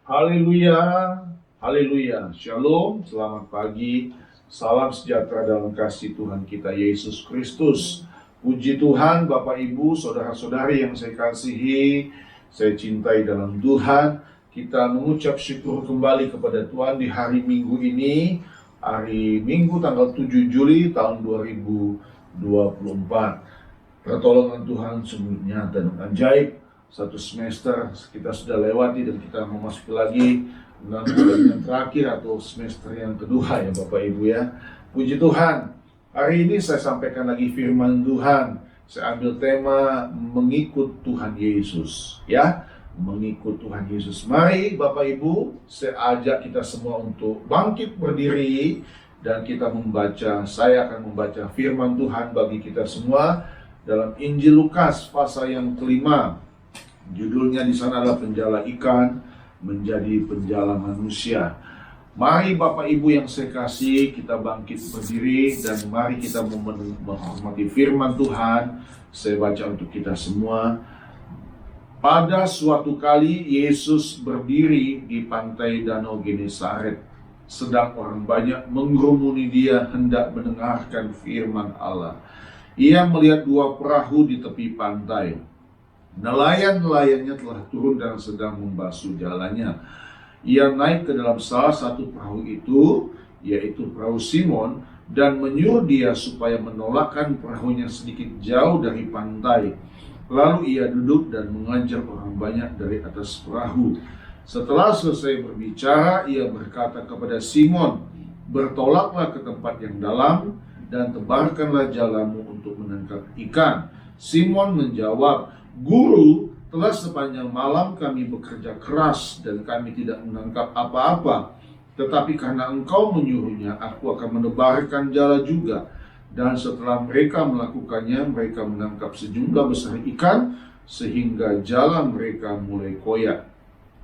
Haleluya, haleluya, shalom, selamat pagi, salam sejahtera dalam kasih Tuhan kita Yesus Kristus. Puji Tuhan, Bapak Ibu, saudara-saudari yang saya kasihi, saya cintai dalam Tuhan. Kita mengucap syukur kembali kepada Tuhan di hari Minggu ini, hari Minggu tanggal 7 Juli tahun 2024. Pertolongan Tuhan sungguh nyata dan ajaib. Satu semester kita sudah lewati dan kita memasuki lagi bulan yang terakhir atau semester yang kedua ya Bapak Ibu ya. Puji Tuhan. Hari ini saya sampaikan lagi firman Tuhan. Saya ambil tema mengikut Tuhan Yesus ya. Mengikut Tuhan Yesus. Mari Bapak Ibu, saya ajak kita semua untuk bangkit berdiri dan kita membaca. Saya akan membaca firman Tuhan bagi kita semua dalam Injil Lukas pasal yang kelima. Judulnya di sana adalah penjala ikan menjadi penjala manusia. Mari Bapak Ibu yang saya kasih, kita bangkit berdiri dan mari kita menghormati firman Tuhan. Saya baca untuk kita semua. Pada suatu kali Yesus berdiri di pantai Danau Genesaret, sedang orang banyak mengerumuni dia hendak mendengarkan firman Allah. Ia melihat dua perahu di tepi pantai. Nelayan-nelayannya telah turun dan sedang membasuh jalannya. Ia naik ke dalam salah satu perahu itu, yaitu perahu Simon, dan menyuruh dia supaya menolakkan perahunya sedikit jauh dari pantai. Lalu ia duduk dan mengajar orang banyak dari atas perahu. Setelah selesai berbicara, ia berkata kepada Simon, "Bertolaklah ke tempat yang dalam dan tebarkanlah jalamu untuk menangkap ikan." Simon menjawab, "Guru, telah sepanjang malam kami bekerja keras dan kami tidak menangkap apa-apa. Tetapi karena engkau menyuruhnya, aku akan menebarkan jala juga." Dan setelah mereka melakukannya, mereka menangkap sejumlah besar ikan sehingga jala mereka mulai koyak.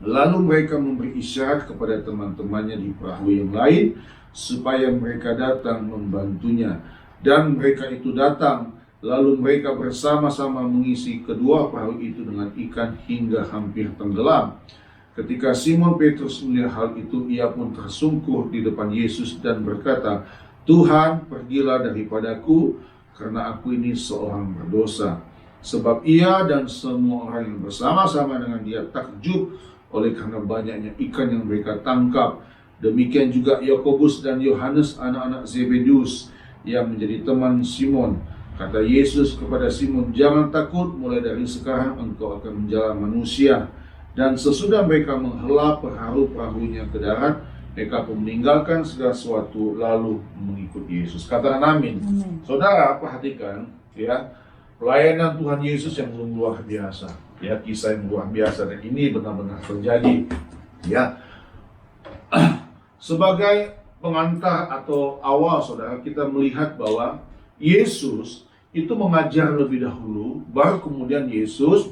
Lalu mereka memberi isyarat kepada teman-temannya di perahu yang lain supaya mereka datang membantunya. Dan mereka itu datang. Lalu mereka bersama-sama mengisi kedua perahu itu dengan ikan hingga hampir tenggelam. Ketika Simon Petrus melihat hal itu, ia pun tersungkur di depan Yesus dan berkata, "Tuhan, pergilah daripadaku, karena aku ini seorang berdosa." Sebab ia dan semua orang yang bersama-sama dengan dia takjub oleh karena banyaknya ikan yang mereka tangkap. Demikian juga Yakobus dan Yohanes, anak-anak Zebedeus, yang menjadi teman Simon. Kata Yesus kepada Simon, "Jangan takut, mulai dari sekarang engkau akan menjala manusia." Dan sesudah mereka menghela perahu-perahunya ke darat, mereka pun meninggalkan segala sesuatu lalu mengikut Yesus. Katakan amin. Saudara, perhatikan ya, pelayanan Tuhan Yesus yang luar biasa. Ya, kisah yang luar biasa dan ini benar-benar terjadi. Ya. Sebagai pengantar atau awal, saudara, kita melihat bahwa Yesus itu mengajar lebih dahulu, baru kemudian Yesus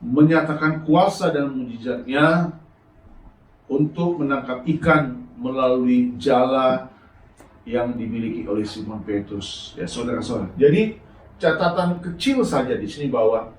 menyatakan kuasa dan mujizatnya untuk menangkap ikan melalui jala yang dimiliki oleh Simon Petrus. Ya, saudara-saudara. Jadi catatan kecil saja di sini bahwa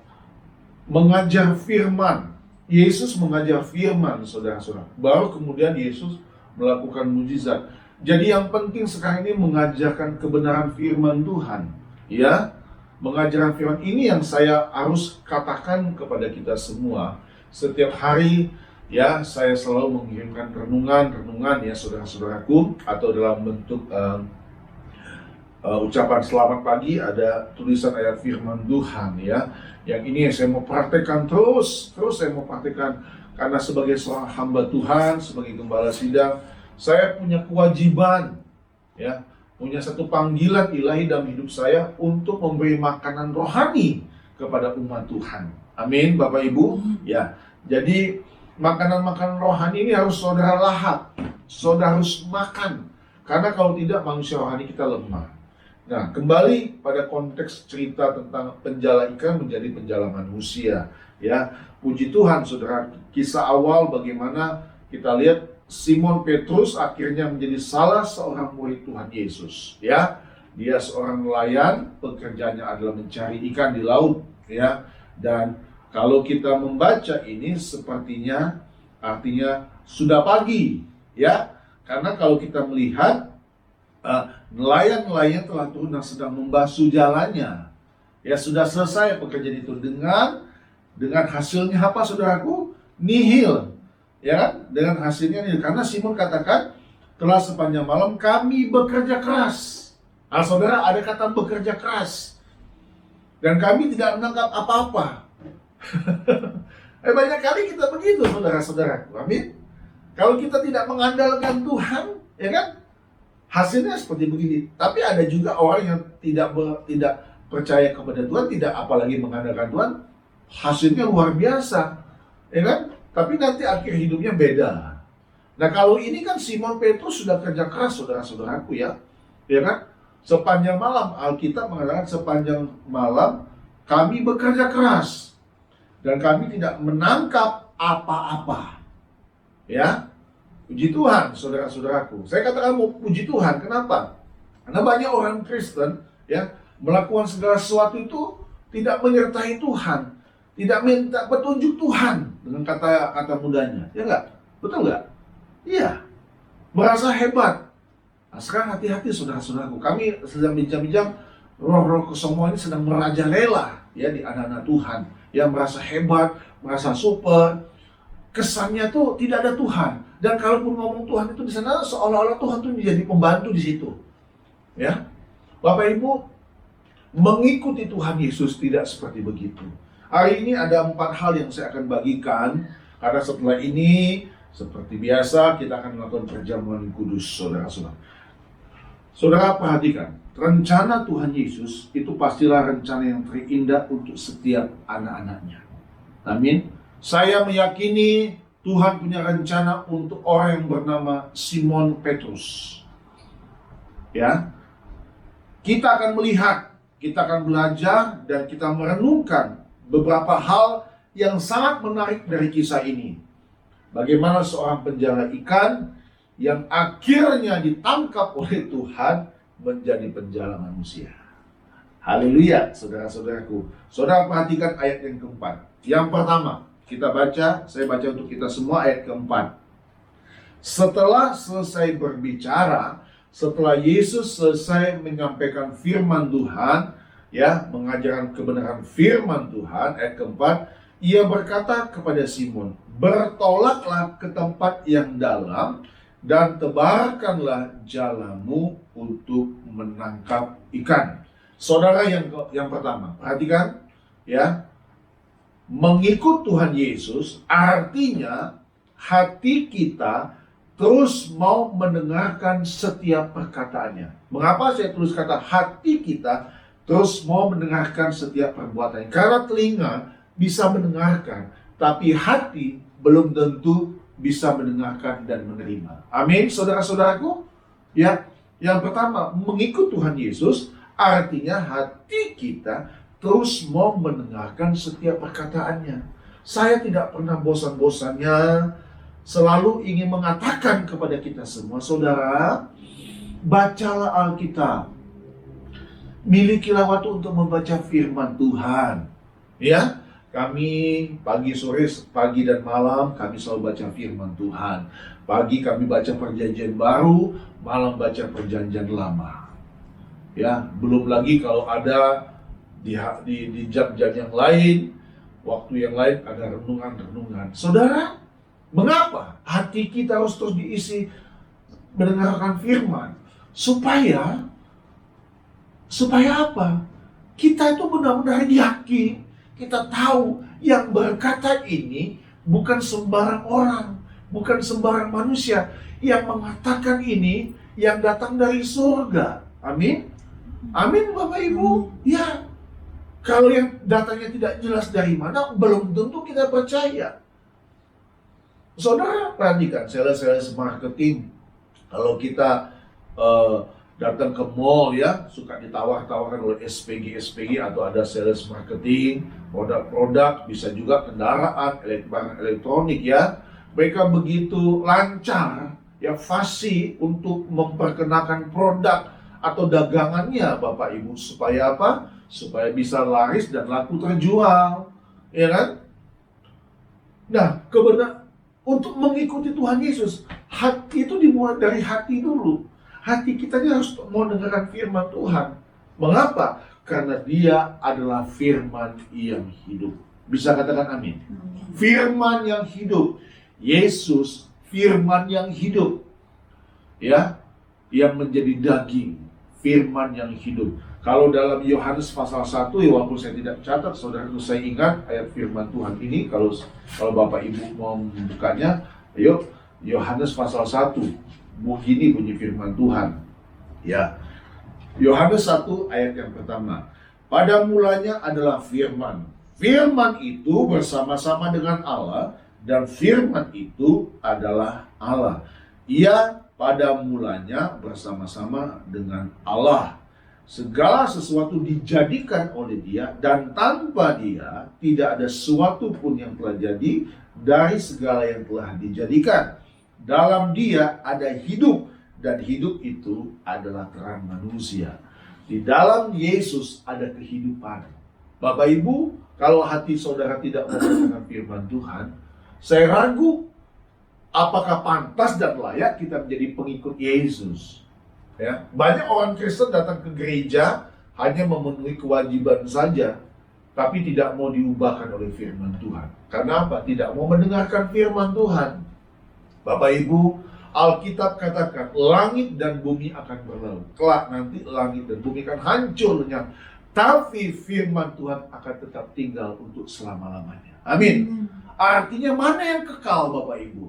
mengajar firman, Yesus mengajar firman, saudara-saudara. Baru kemudian Yesus melakukan mujizat. Jadi yang penting sekarang ini mengajarkan kebenaran firman Tuhan. Ya, mengajarkan firman ini yang saya harus katakan kepada kita semua. Setiap hari ya, saya selalu mengirimkan renungan ya saudara-saudaraku, atau dalam bentuk ucapan selamat pagi ada tulisan ayat firman Tuhan ya. Yang ini yang saya mau praktekkan terus saya mau praktekkan karena sebagai seorang hamba Tuhan, sebagai gembala sidang, saya punya kewajiban, ya, punya satu panggilan ilahi dalam hidup saya untuk memberi makanan rohani kepada umat Tuhan. Amin, Bapak Ibu. Ya, jadi makanan-makanan rohani ini harus saudara lahap, saudara harus makan. Karena kalau tidak, manusia rohani kita lemah. Nah, kembali pada konteks cerita tentang penjala ikan menjadi penjala manusia. Ya, puji Tuhan, saudara. Kisah awal bagaimana kita lihat Simon Petrus akhirnya menjadi salah seorang murid Tuhan Yesus. Ya, dia seorang nelayan, pekerjaannya adalah mencari ikan di laut. Ya, dan kalau kita membaca ini sepertinya artinya sudah pagi, ya. Karena kalau kita melihat nelayan-nelayan telah turun dan sedang membasuh jalannya. Ya, sudah selesai pekerjaan itu dengan hasilnya apa, saudaraku? Nihil. Ya kan? Dengan hasilnya nihil. Karena Simon katakan, telah sepanjang malam kami bekerja keras. Nah, saudara, ada kata bekerja keras. Dan kami tidak menangkap apa-apa. Banyak kali kita begitu, saudara-saudara. Amin. Kalau kita tidak mengandalkan Tuhan, ya kan? Hasilnya seperti begini. Tapi ada juga orang yang tidak percaya kepada Tuhan, tidak apalagi mengandalkan Tuhan, hasilnya luar biasa, ya kan? Tapi nanti akhir hidupnya beda. Nah, kalau ini kan Simon Petrus sudah kerja keras, saudara-saudaraku, ya kan? Sepanjang malam, Alkitab mengatakan sepanjang malam kami bekerja keras dan kami tidak menangkap apa-apa. Ya, puji Tuhan, saudara-saudaraku. Saya katakan mau puji Tuhan, kenapa? Karena banyak orang Kristen, ya, melakukan segala sesuatu itu tidak menyertai Tuhan, tidak minta petunjuk Tuhan, dengan kata mudahnya, ya enggak? Betul enggak? Iya, merasa hebat. Nah, sekarang hati-hati, saudara-saudaraku. Kami sedang bincang-bincang, roh-roh kesombongan ini sedang merajalela, ya, di anak-anak Tuhan, yang merasa hebat, merasa super. Kesannya tuh tidak ada Tuhan, dan kalaupun ngomong Tuhan itu di sana seolah-olah Tuhan tuh menjadi pembantu di situ, ya. Bapak Ibu, mengikuti Tuhan Yesus tidak seperti begitu. Hari ini ada 4 hal yang saya akan bagikan, karena setelah ini seperti biasa kita akan melakukan perjamuan kudus, saudara-saudara. Saudara perhatikan, rencana Tuhan Yesus itu pastilah rencana yang terindah untuk setiap anak-anaknya. Amin. Saya meyakini Tuhan punya rencana untuk orang yang bernama Simon Petrus. Ya, kita akan melihat, kita akan belajar, dan kita merenungkan beberapa hal yang sangat menarik dari kisah ini. Bagaimana seorang penjala ikan yang akhirnya ditangkap oleh Tuhan menjadi penjala manusia. Haleluya, saudara-saudaraku. Saudara perhatikan ayat yang keempat. Yang pertama, kita baca, saya baca untuk kita semua ayat keempat. Setelah selesai berbicara, setelah Yesus selesai menyampaikan firman Tuhan, ya, mengajarkan kebenaran firman Tuhan, ayat keempat, ia berkata kepada Simon, bertolaklah ke tempat yang dalam dan tebarkanlah jalamu untuk menangkap ikan. Saudara yang pertama, perhatikan, ya. Mengikut Tuhan Yesus artinya hati kita terus mau mendengarkan setiap perkataannya. Mengapa saya tulis kata hati kita terus mau mendengarkan setiap perbuatannya? Karena telinga bisa mendengarkan, tapi hati belum tentu bisa mendengarkan dan menerima. Amin, saudara-saudaraku. Ya, yang pertama, mengikut Tuhan Yesus artinya hati kita terus mau mendengarkan setiap perkataannya. Saya tidak pernah bosan-bosannya selalu ingin mengatakan kepada kita semua, saudara, bacalah Alkitab. Milikilah waktu untuk membaca firman Tuhan. Ya, kami pagi, sore, pagi dan malam kami selalu baca firman Tuhan. Pagi kami baca perjanjian baru, malam baca perjanjian lama. Ya, belum lagi kalau ada di jam-jam yang lain, waktu yang lain ada renungan-renungan. Saudara, mengapa hati kita harus terus diisi mendengarkan firman? Supaya apa? Kita itu benar-benar yakin, kita tahu yang berkata ini bukan sembarang orang, bukan sembarang manusia. Yang mengatakan ini yang datang dari surga. Amin. Amin, Bapak Ibu. Ya. Kalau yang datanya tidak jelas dari mana, belum tentu kita percaya. Saudara perhatikan, sales marketing. Kalau kita datang ke mall, ya, suka ditawar-tawarkan oleh SPG atau ada sales marketing, produk-produk, bisa juga kendaraan, barang elektronik, ya. Mereka begitu lancar, ya, fasih untuk memperkenalkan produk atau dagangannya, Bapak Ibu, supaya apa? Supaya bisa laris dan laku terjual, ya kan? Nah, untuk mengikuti Tuhan Yesus, hati itu dimulai dari hati dulu. Hati kita harus mau dengarkan firman Tuhan. Mengapa? Karena dia adalah firman yang hidup. Bisa katakan amin? Firman yang hidup. Yesus firman yang hidup. Ya, yang menjadi daging. Firman yang hidup. Kalau dalam Yohanes pasal 1, ya walaupun saya tidak catat, saudara, saya ingat ayat firman Tuhan ini. Kalau Bapak Ibu mau membukanya, ayo, Yohanes pasal 1. Begini bunyi firman Tuhan. Ya, Yohanes 1 ayat yang pertama. Pada mulanya adalah firman. Firman itu bersama-sama dengan Allah, dan firman itu adalah Allah. Ia pada mulanya bersama-sama dengan Allah. Segala sesuatu dijadikan oleh dia, dan tanpa dia tidak ada sesuatu pun yang telah jadi dari segala yang telah dijadikan. Dalam dia ada hidup, dan hidup itu adalah terang manusia. Di dalam Yesus ada kehidupan. Bapak Ibu, kalau hati saudara tidak mendengarkan firman Tuhan, saya ragu apakah pantas dan layak kita menjadi pengikut Yesus. Ya, banyak orang Kristen datang ke gereja hanya memenuhi kewajiban saja, tapi tidak mau diubahkan oleh firman Tuhan. Karena apa? Tidak mau mendengarkan firman Tuhan. Bapak Ibu, Alkitab katakan langit dan bumi akan berlalu. Kelak nanti langit dan bumi akan hancur lenyap, tapi firman Tuhan akan tetap tinggal untuk selama-lamanya. Amin. Artinya mana yang kekal, Bapak Ibu?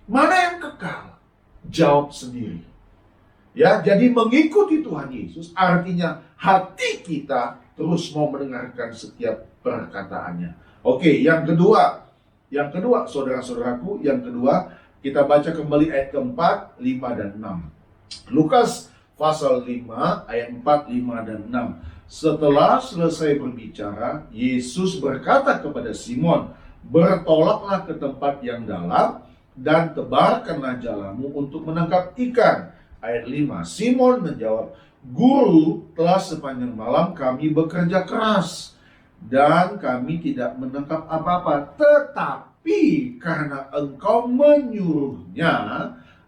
Mana yang kekal? Jawab sendiri. Ya, jadi mengikuti Tuhan Yesus artinya hati kita terus mau mendengarkan setiap perkataannya. Oke, yang kedua, saudara-saudaraku, yang kedua, kita baca kembali ayat keempat, 5 dan 6. Lukas pasal 5 ayat 4, 5 dan 6. Setelah selesai berbicara, Yesus berkata kepada Simon, "Bertolaklah ke tempat yang dalam dan tebarkanlah jalamu untuk menangkap ikan." Ayat 5, Simon menjawab, "Guru, telah sepanjang malam kami bekerja keras dan kami tidak menangkap apa-apa. Tetapi karena engkau menyuruhnya,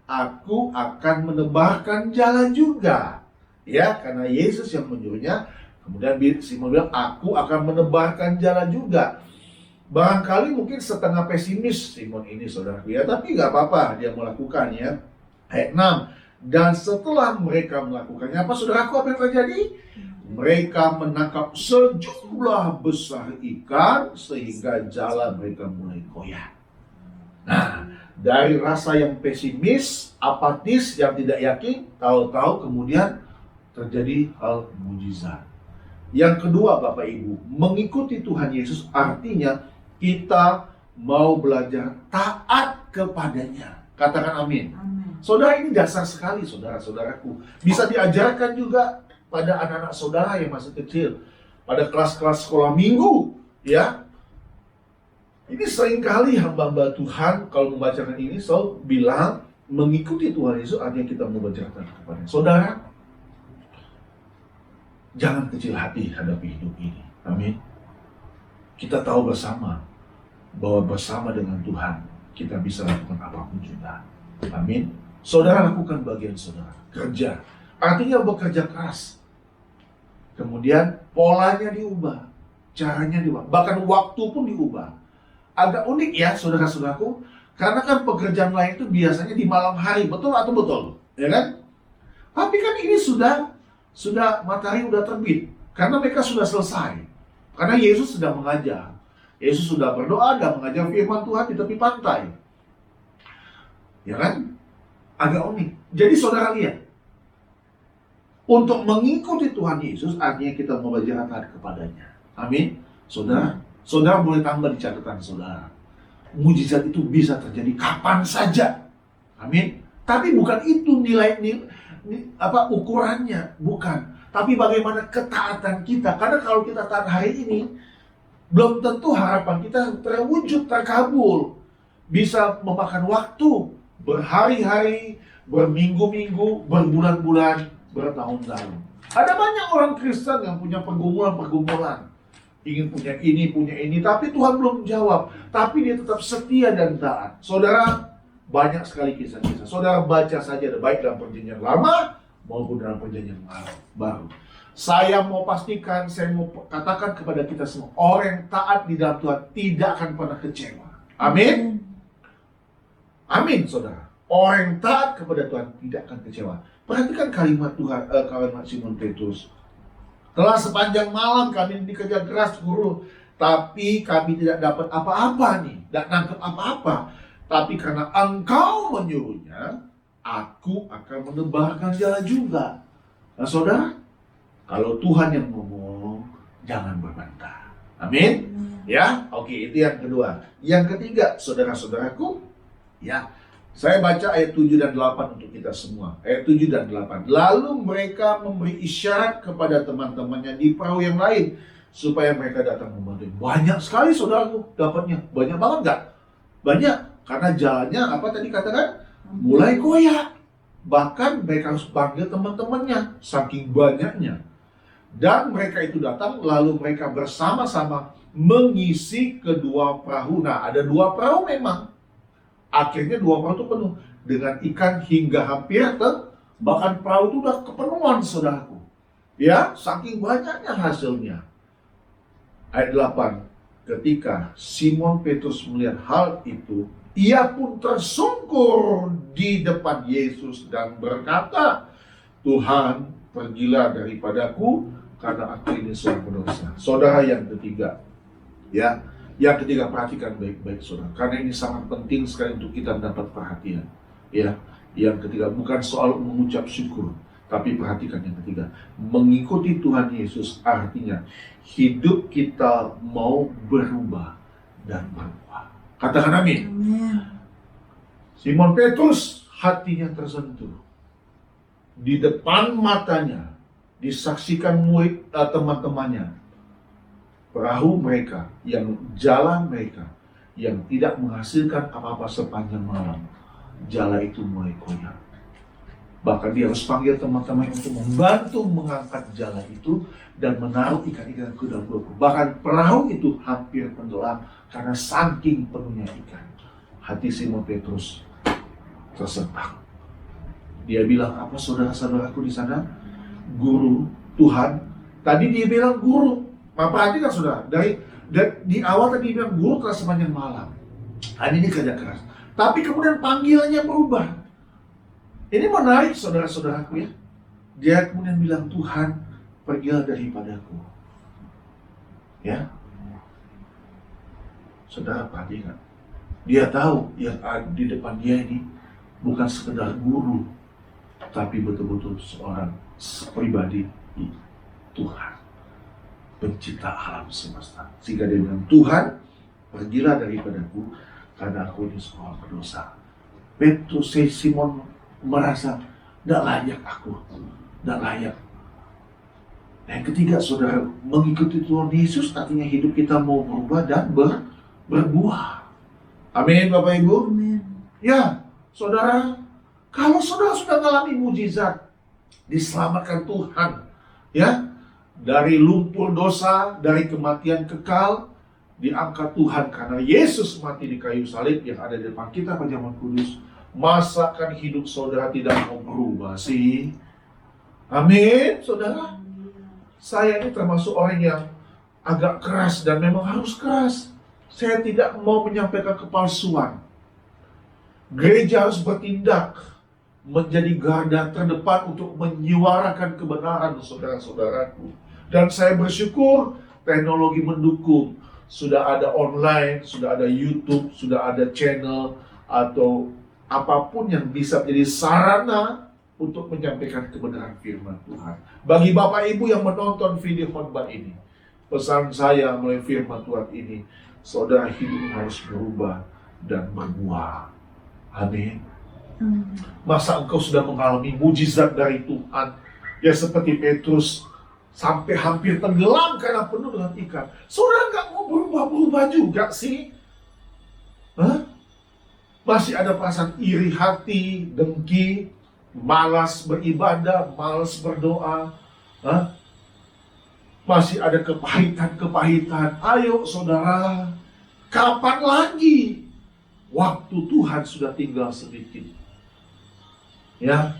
aku akan menebarkan jala juga." Ya, karena Yesus yang menyuruhnya. Kemudian Simon bilang, "Aku akan menebarkan jala juga." Barangkali mungkin setengah pesimis Simon ini, saudara. Ya, tapi nggak apa-apa, dia melakukan ya. Ayat 6. Dan setelah mereka melakukannya, apa saudaraku, apa yang terjadi? Mereka menangkap sejumlah besar ikan sehingga jala mereka mulai goyah. Nah, dari rasa yang pesimis, apatis, yang tidak yakin, tahu-tahu kemudian terjadi hal mujizat. Yang kedua, Bapak Ibu, mengikuti Tuhan Yesus artinya kita mau belajar taat kepadanya. Katakan amin. Saudara, ini dasar sekali, saudara-saudaraku. Bisa diajarkan juga pada anak-anak saudara yang masih kecil, pada kelas-kelas sekolah minggu, ya. Ini seringkali hamba-hamba Tuhan kalau membacakan ini selalu bilang mengikuti Tuhan Yesus artinya kita membacakan kepadanya. Saudara, jangan kecil hati hadapi hidup ini. Amin. Kita tahu bersama bahwa bersama dengan Tuhan kita bisa lakukan apapun juga. Amin. Saudara, lakukan bagian saudara. Kerja. Artinya bekerja keras. Kemudian polanya diubah. Caranya diubah. Bahkan waktu pun diubah. Agak unik ya, saudara-saudaraku. Karena kan pekerjaan lain itu biasanya di malam hari. Betul atau betul? Ya kan? Tapi kan ini sudah matahari sudah terbit. Karena mereka sudah selesai. Karena Yesus sudah mengajar. Yesus sudah berdoa dan mengajar firman Tuhan di tepi pantai. Ya kan? Agak unik. Jadi saudara lihat, untuk mengikuti Tuhan Yesus artinya kita mau belajar taat kepadanya. Amin. Saudara boleh tambah di catatan saudara. Mujizat itu bisa terjadi kapan saja. Amin. Tapi bukan itu nilai ukurannya, bukan. Tapi bagaimana ketaatan kita. Karena kalau kita taat hari ini, belum tentu harapan kita terwujud, terkabul. Bisa memakan waktu berhari-hari, berminggu-minggu, berbulan-bulan, bertahun-tahun. Ada banyak orang Kristen yang punya pergumulan-pergumulan. ingin punya ini, tapi Tuhan belum jawab. Tapi dia tetap setia dan taat. Saudara, banyak sekali kisah-kisah. Saudara baca saja, baik dalam perjanjian lama maupun dalam perjanjian baru. Saya mau pastikan, saya mau katakan kepada kita semua, orang yang taat di dalam Tuhan tidak akan pernah kecewa. Amin. Amin, saudara. Orang yang taat kepada Tuhan tidak akan kecewa. Perhatikan kalimat Tuhan, kalimat Simon Petrus. Telah sepanjang malam kami dikejar keras, Guru, tapi kami tidak dapat apa-apa nih, tidak nangkep apa-apa. Tapi karena Engkau menyuruhnya, aku akan menebarkan jala juga. Nah, saudara, kalau Tuhan yang ngomong, jangan berbantah. Amin. Ya, oke, itu yang kedua. Yang ketiga, saudara-saudaraku, ya, saya baca ayat 7 dan 8 untuk kita semua. Ayat 7 dan 8. Lalu mereka memberi isyarat kepada teman-temannya di perahu yang lain, supaya mereka datang membantu. Banyak sekali saudaraku dapatnya. Banyak banget nggak? Banyak. Karena jalannya, apa tadi katakan? Mulai koyak. Bahkan mereka harus panggil teman-temannya, saking banyaknya. Dan mereka itu datang, lalu mereka bersama-sama mengisi kedua perahu. Nah, ada dua perahu memang. Akhirnya dua perahu itu penuh dengan ikan hingga hampir bahkan perahu itu udah kepenuhan, saudaraku. Ya, saking banyaknya hasilnya. Ayat 8. Ketika Simon Petrus melihat hal itu, ia pun tersungkur di depan Yesus dan berkata, Tuhan, pergilah daripadaku, karena aku ini seorang pendosa. Saudara, yang ketiga, ya, yang ketiga, perhatikan baik-baik saudara, karena ini sangat penting sekali untuk kita mendapat perhatian. Ya, yang ketiga bukan soal mengucap syukur, tapi perhatikan yang ketiga, mengikuti Tuhan Yesus artinya hidup kita mau berubah dan berubah. Katakan amin. Simon Petrus hatinya tersentuh. Di depan matanya disaksikan murid teman-temannya, perahu mereka, yang jalan mereka, yang tidak menghasilkan apa-apa sepanjang malam, jala itu mulai koyak. Bahkan dia harus panggil teman-teman untuk membantu mengangkat jala itu dan menaruh ikan-ikan ke dalam perahu. Bahkan perahu itu hampir tenggelam karena saking penuhnya ikan. Hati Simon Petrus tersentak. Dia bilang, apa saudara-saudaraku di sana? Guru, Tuhan. Tadi dia bilang guru. Nah, perhatikan saudara, di awal tadi dia bilang guru telah sepanjang malam. Hari ini kerja keras. Tapi kemudian panggilannya berubah. Ini menarik saudara-saudaraku ya. Dia kemudian bilang, Tuhan, pergilah daripadaku. Ya. Saudara perhatikan. Dia tahu yang ada di depan dia ini bukan sekedar guru, tapi betul-betul seorang pribadi Tuhan, pencipta alam semesta. Sehingga dia bilang, Tuhan, pergilah daripadaku, karena aku ini seorang berdosa. Petrus, Simon merasa tidak layak aku, tidak layak. Yang ketiga, saudara, mengikuti Tuhan Yesus artinya hidup kita mau berubah dan berbuah. Amin, Bapak Ibu. Amin. Ya, saudara, kalau saudara sudah mengalami mujizat, diselamatkan Tuhan, ya, dari lumpur dosa, dari kematian kekal, diangkat Tuhan karena Yesus mati di kayu salib yang ada di depan kita pada zaman kudus. Masakan hidup saudara tidak mau berubah sih? Amin, saudara. Saya ini termasuk orang yang agak keras dan memang harus keras. Saya tidak mau menyampaikan kepalsuan. Gereja harus bertindak menjadi garda terdepan untuk menyuarakan kebenaran, saudara-saudaraku. Dan saya bersyukur teknologi mendukung. Sudah ada online, sudah ada YouTube, sudah ada channel, atau apapun yang bisa menjadi sarana untuk menyampaikan kebenaran firman Tuhan. Bagi Bapak Ibu yang menonton video khotbah ini, pesan saya melalui firman Tuhan ini, saudara hidup harus berubah dan berbuah. Amin. Masa engkau sudah mengalami mujizat dari Tuhan, ya seperti Petrus, sampai hampir tenggelam karena penuh dengan ikan. Saudara nggak mau berubah-berubah juga sih? Hah? Masih ada perasaan iri hati, dengki, malas beribadah, malas berdoa. Hah? Masih ada kepahitan-kepahitan. Ayo saudara, kapan lagi? Waktu Tuhan sudah tinggal sedikit. Ya,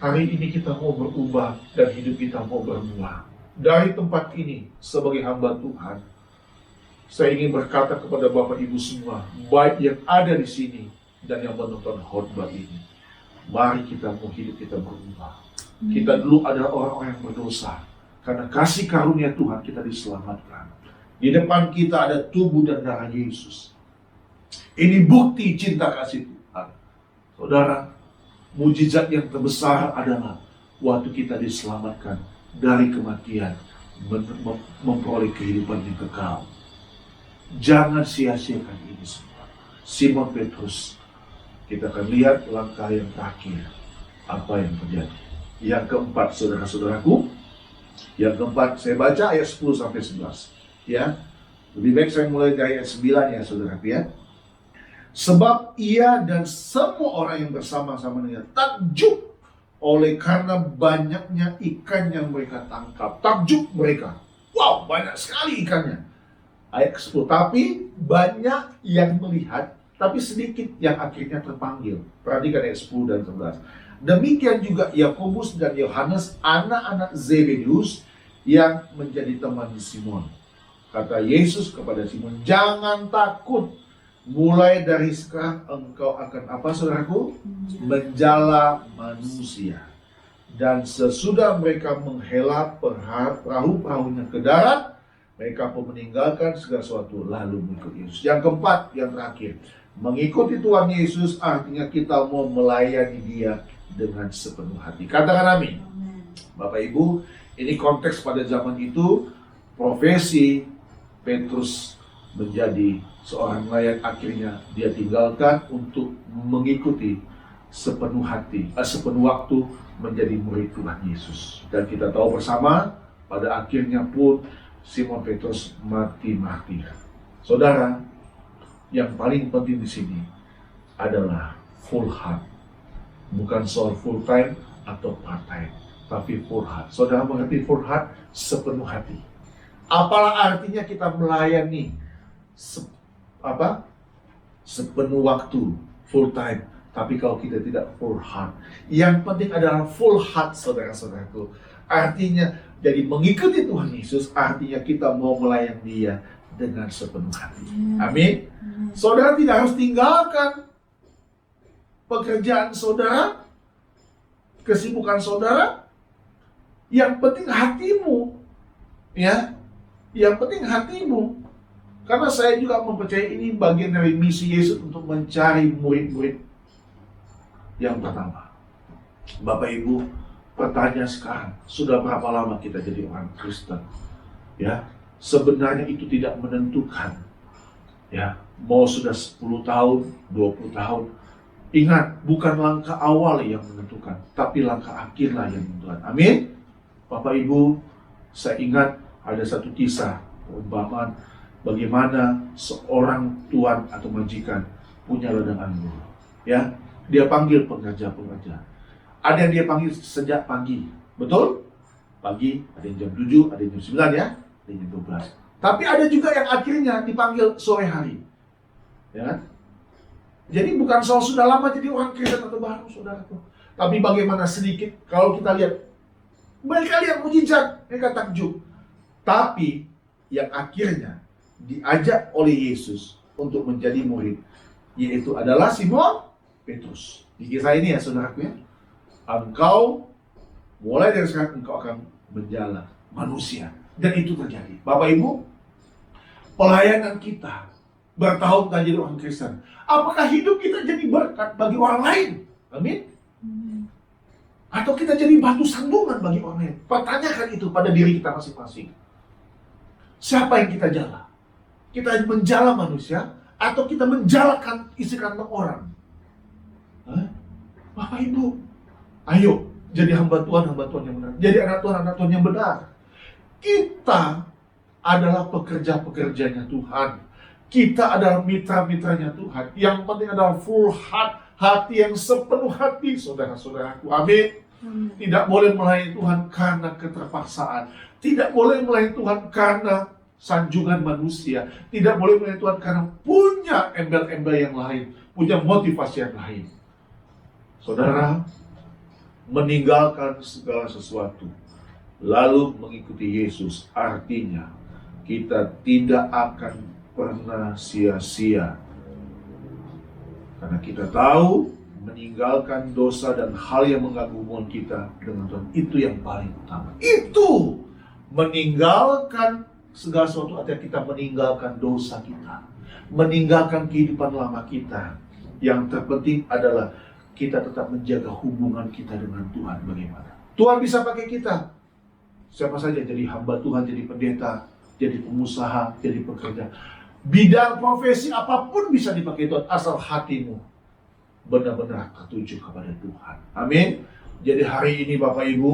hari ini kita mau berubah dan hidup kita mau berubah. Dari tempat ini, sebagai hamba Tuhan, saya ingin berkata kepada Bapak Ibu semua, baik yang ada di sini dan yang menonton khotbah ini, mari kita mau hidup kita berubah. Kita dulu adalah orang-orang yang berdosa. Karena kasih karunia Tuhan kita diselamatkan. Di depan kita ada tubuh dan darah Yesus. Ini bukti cinta kasih Tuhan. Saudara, mujizat yang terbesar adalah waktu kita diselamatkan dari kematian, memperoleh kehidupan yang kekal. Jangan sia-siakan ini semua. Simon Petrus, kita akan lihat langkah yang terakhir. Apa yang terjadi? Yang keempat, saudara-saudaraku. Yang keempat, saya baca ayat 10 sampai 11. Ya. Lebih baik saya mulai dari ayat 9 ya, saudara ya. Sebab ia dan semua orang yang bersama-sama dengan takjub oleh karena banyaknya ikan yang mereka tangkap. Takjub mereka. Wow, banyak sekali ikannya. Ayat 10. Tapi banyak yang melihat, tapi sedikit yang akhirnya terpanggil. Perhatikan ayat 10 dan 11. Demikian juga Yakobus dan Yohanes, anak-anak Zebedius, yang menjadi teman Simon. Kata Yesus kepada Simon, jangan takut. Mulai dari sekarang engkau akan apa, saudaraku? Menjala manusia. Dan sesudah mereka menghela perahu-perahunya ke darat, mereka pun meninggalkan segala sesuatu lalu mengikut Yesus. Yang keempat, yang terakhir, mengikuti Tuhan Yesus artinya kita mau melayani Dia dengan sepenuh hati. Katakan amin. Bapak Ibu, ini konteks pada zaman itu, profesi Petrus menjadi seorang nelayan, akhirnya dia tinggalkan untuk mengikuti sepenuh hati, sepenuh waktu menjadi murid Tuhan Yesus. Dan kita tahu bersama, pada akhirnya pun Simon Petrus mati. Saudara, yang paling penting di sini adalah full heart. Bukan soal full time atau part time, tapi full heart. Saudara mengerti full heart? Sepenuh hati. Apalah artinya kita melayani sepenuh waktu, full time, tapi kalau kita tidak full heart. Yang penting adalah full heart, saudara-saudaraku. Artinya, jadi mengikuti Tuhan Yesus, artinya kita mau melayani Dia dengan sepenuh hati. Amin. Saudara tidak harus tinggalkan pekerjaan saudara, kesibukan saudara. Yang penting hatimu, ya. Yang penting hatimu. Karena saya juga mempercayai ini bagian dari misi Yesus untuk mencari murid-murid yang pertama. Bapak Ibu, pertanyaan sekarang, sudah berapa lama kita jadi orang Kristen? Ya, sebenarnya itu tidak menentukan. Ya, mau sudah 10 tahun, 20 tahun. Ingat, bukan langkah awal yang menentukan, tapi langkah akhirlah yang menentukan. Amin. Bapak Ibu, saya ingat ada satu kisah perumpamaan bagaimana seorang tuan atau majikan punya ladang anggur. Ya, dia panggil pengerja-pengerja. Ada yang dia panggil sejak pagi, betul? Pagi, ada yang jam 7, ada yang jam 9 ya, ada yang jam 12. Tapi ada juga yang akhirnya dipanggil sore hari. Ya kan? Jadi bukan soal sudah lama jadi orang Kristen atau baru, saudara. Tapi bagaimana sedikit, kalau kita lihat, mereka lihat mujizat, mereka takjub. Tapi yang akhirnya diajak oleh Yesus untuk menjadi murid, yaitu adalah Simon Petrus. Di kisah ini ya, saudaraku ya, engkau, mulai dari sekarang engkau akan menjala manusia. Dan itu terjadi. Bapak Ibu, pelayanan kita bertahun-tahun jadi orang Kristen, apakah hidup kita jadi berkat bagi orang lain? Amin. Atau kita jadi batu sandungan bagi orang lain? Pertanyakan itu pada diri kita masing-masing. Siapa yang kita jala? Kita menjala manusia atau kita menjalakan isi kantong orang? Bapak Ibu, ayo jadi hamba Tuhan yang benar. Jadi anak Tuhan yang benar. Kita adalah pekerja-pekerjanya Tuhan. Kita adalah mitra-mitranya Tuhan. Yang penting adalah full heart, hati yang sepenuh hati, saudara-saudaraku. Amin. Tidak boleh melayani Tuhan karena keterpaksaan. Tidak boleh melayani Tuhan karena sanjungan manusia. Tidak boleh melayani Tuhan karena punya embel-embel yang lain, punya motivasi yang lain. Saudara, meninggalkan segala sesuatu lalu mengikuti Yesus artinya kita tidak akan pernah sia-sia. Karena kita tahu meninggalkan dosa dan hal yang mengganggu hubungan kita dengan Tuhan itu yang paling utama. Itu meninggalkan segala sesuatu artinya kita meninggalkan dosa kita, meninggalkan kehidupan lama kita. Yang terpenting adalah kita tetap menjaga hubungan kita dengan Tuhan. Bagaimana Tuhan bisa pakai kita? Siapa saja, jadi hamba Tuhan, jadi pendeta, jadi pengusaha, jadi pekerja. Bidang profesi apapun bisa dipakai Tuhan, asal hatimu benar-benar tertuju kepada Tuhan. Amin. Jadi hari ini Bapak Ibu,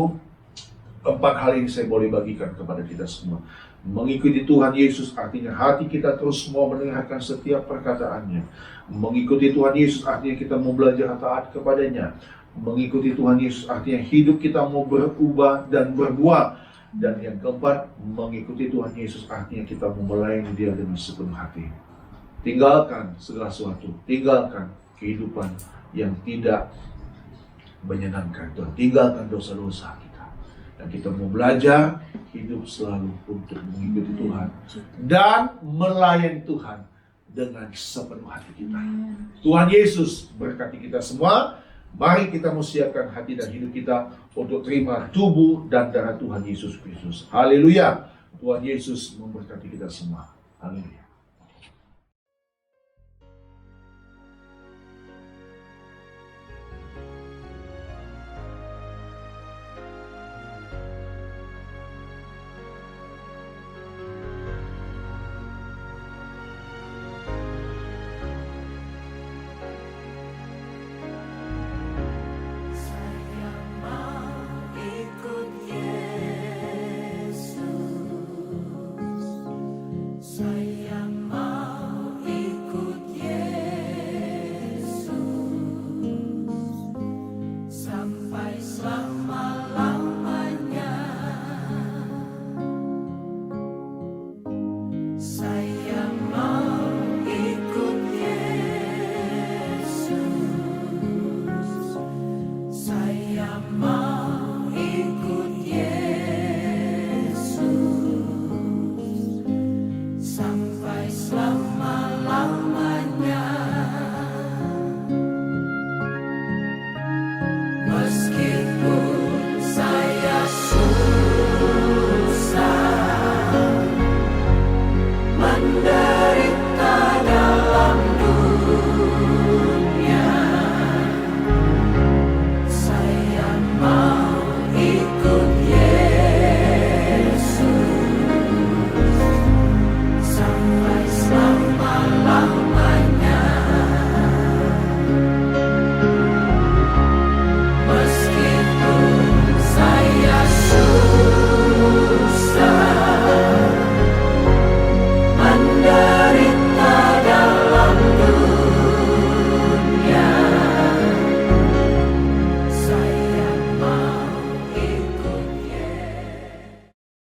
4 hal ini saya boleh bagikan kepada kita semua. Mengikuti Tuhan Yesus artinya hati kita terus mau mendengarkan setiap perkataannya. Mengikuti Tuhan Yesus artinya kita mau belajar taat kepadanya. Mengikuti Tuhan Yesus artinya hidup kita mau berubah dan berbuah. Dan yang keempat, mengikuti Tuhan Yesus artinya kita mau melayani Dia dengan sepenuh hati. Tinggalkan segala sesuatu, tinggalkan kehidupan yang tidak menyenangkan Tuhan. Tinggalkan dosa-dosa kita. Dan kita mau belajar hidup selalu untuk mengikuti Tuhan dan melayani Tuhan dengan sepenuh hati kita. Tuhan Yesus berkati kita semua. Mari kita mau siapkan hati dan hidup kita untuk terima tubuh dan darah Tuhan Yesus Kristus. Haleluya. Tuhan Yesus memberkati kita semua. Haleluya.